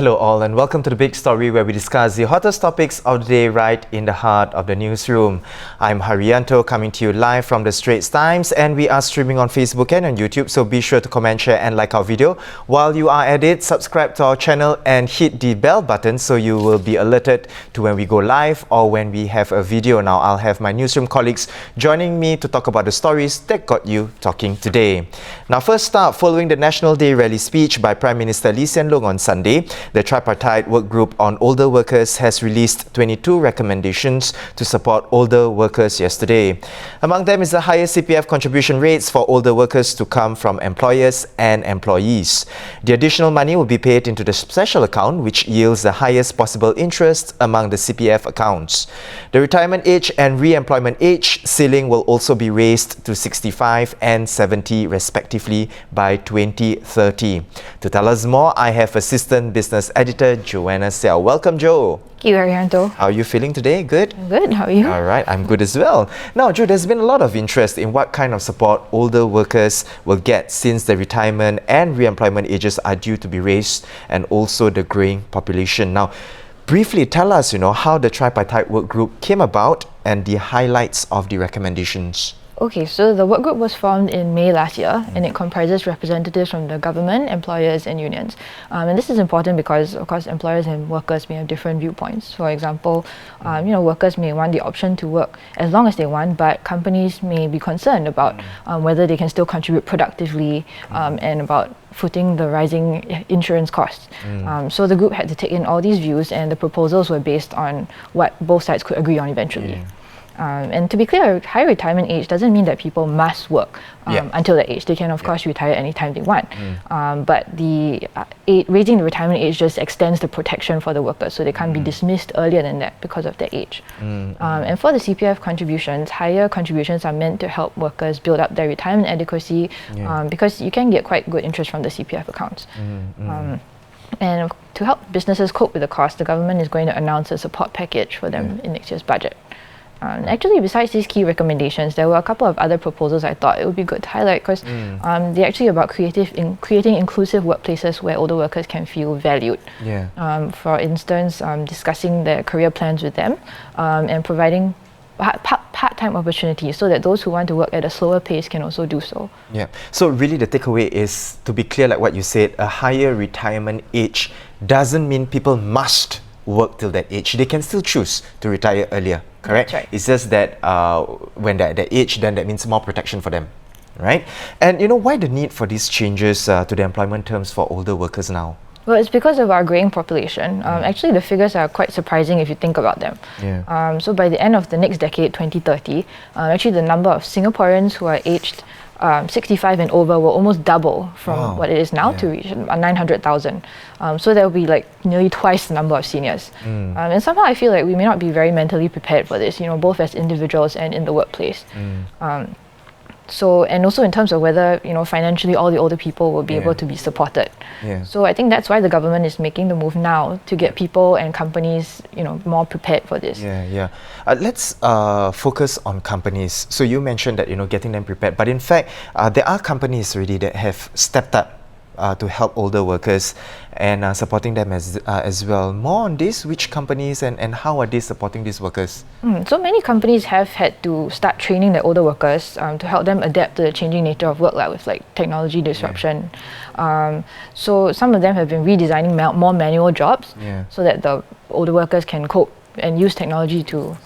Hello all and welcome to The Big Story, where we discuss the hottest topics of the day right in the heart of the newsroom. I'm Haryanto, coming to you live from the Straits Times, and we are streaming on Facebook and on YouTube, so be sure to comment, share and like our video. While you are at it, subscribe to our channel and hit the bell button so you will be alerted to when we go live or when we have a video. Now I'll have my newsroom colleagues joining me to talk about the stories that got you talking today. Now first up, following the National Day rally speech by Prime Minister Lee Hsien Loong on Sunday, the Tripartite Workgroup on Older Workers has released 22 recommendations to support older workers yesterday. Among them is the higher CPF contribution rates for older workers to come from employers and employees. The additional money will be paid into the special account, which yields the highest possible interest among the CPF accounts. The retirement age and re-employment age ceiling will also be raised to 65 and 70 respectively by 2030. To tell us more, I have Assistant Business Editor Joanna Seow. Welcome, Jo. Thank you, Haryanto. How are you feeling today? Good? I'm good. How are you? All right, I'm good as well. Now, Jo, there's been a lot of interest in what kind of support older workers will get since the retirement and re-employment ages are due to be raised, and also the growing population. Now, briefly tell us, how the Tripartite Workgroup came about and the highlights of the recommendations. Okay, so the work group was formed in May last year, and it comprises representatives from the government, employers and unions. And this is important because, of course, employers and workers may have different viewpoints. For example, workers may want the option to work as long as they want, but companies may be concerned about whether they can still contribute productively and about footing the rising insurance costs. So the group had to take in all these views, and the proposals were based on what both sides could agree on eventually. And to be clear, high retirement age doesn't mean that people must work until that age. They can, of course, retire anytime they want. But the raising the retirement age just extends the protection for the workers, so they can't be dismissed earlier than that because of their age. And for the CPF contributions, higher contributions are meant to help workers build up their retirement adequacy because you can get quite good interest from the CPF accounts. And to help businesses cope with the cost, the government is going to announce a support package for them in next year's budget. Actually, besides these key recommendations, there were a couple of other proposals I thought it would be good to highlight because they're actually about creating inclusive workplaces where older workers can feel valued. For instance, discussing their career plans with them and providing part-time opportunities so that those who want to work at a slower pace can also do so. So really the takeaway is, to be clear, like what you said, a higher retirement age doesn't mean people must work till that age. They can still choose to retire earlier, correct? That's right. It's just that when they're at that age, then that means more protection for them, right? And why the need for these changes to the employment terms for older workers now? Well, it's because of our growing population. Actually, the figures are quite surprising if you think about them. So by the end of the next decade, 2030, actually the number of Singaporeans who are aged 65 and over will almost double from what it is now to reach 900,000. So there will be like nearly twice the number of seniors. And somehow I feel like we may not be very mentally prepared for this, both as individuals and in the workplace. So, and also in terms of whether, financially all the older people will be able to be supported. So I think that's why the government is making the move now to get people and companies, more prepared for this. Let's focus on companies. So you mentioned that, getting them prepared, but in fact, there are companies already that have stepped up to help older workers and supporting them as well. More on this, which companies and how are they supporting these workers? So many companies have had to start training their older workers to help them adapt to the changing nature of work, like with technology disruption. So some of them have been redesigning more manual jobs so that the older workers can cope and use technology to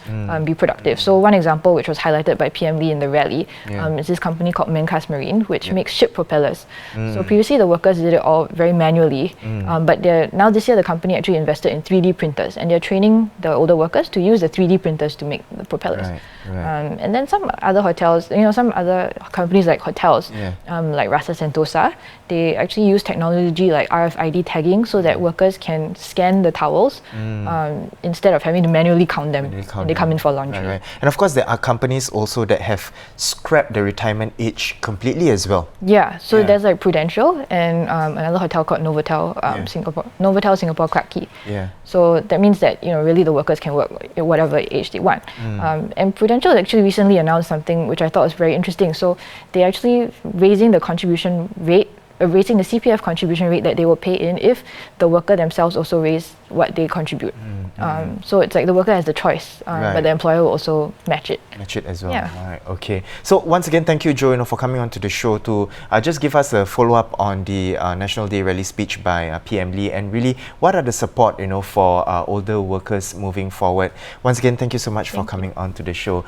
be productive. So one example, which was highlighted by PM Lee in the rally, is this company called Mencas Marine, which makes ship propellers. So previously the workers did it all very manually, but now this year the company actually invested in 3D printers, and they're training the older workers to use the 3D printers to make the propellers. And then some other hotels, some other companies like hotels, like Rasa Sentosa, they actually use technology like RFID tagging so that workers can scan the towels instead of having to manually count them when they come in for laundry. And of course, there are companies also that have scrapped the retirement age completely as well. So there's like Prudential and another hotel called Novotel Singapore Clarke Quay. So that means that really the workers can work at whatever age they want. And Prudential actually recently announced something which I thought was very interesting. So they're actually raising the contribution rate raising the CPF contribution rate that they will pay in if the worker themselves also raise what they contribute. So it's like the worker has the choice, but the employer will also match it. Match it as well. Yeah. All right. Okay. So once again, thank you, Joe, for coming on to the show to just give us a follow-up on the National Day rally speech by PM Lee, and really what are the support, for older workers moving forward. Once again, thank you so much for coming on to the show.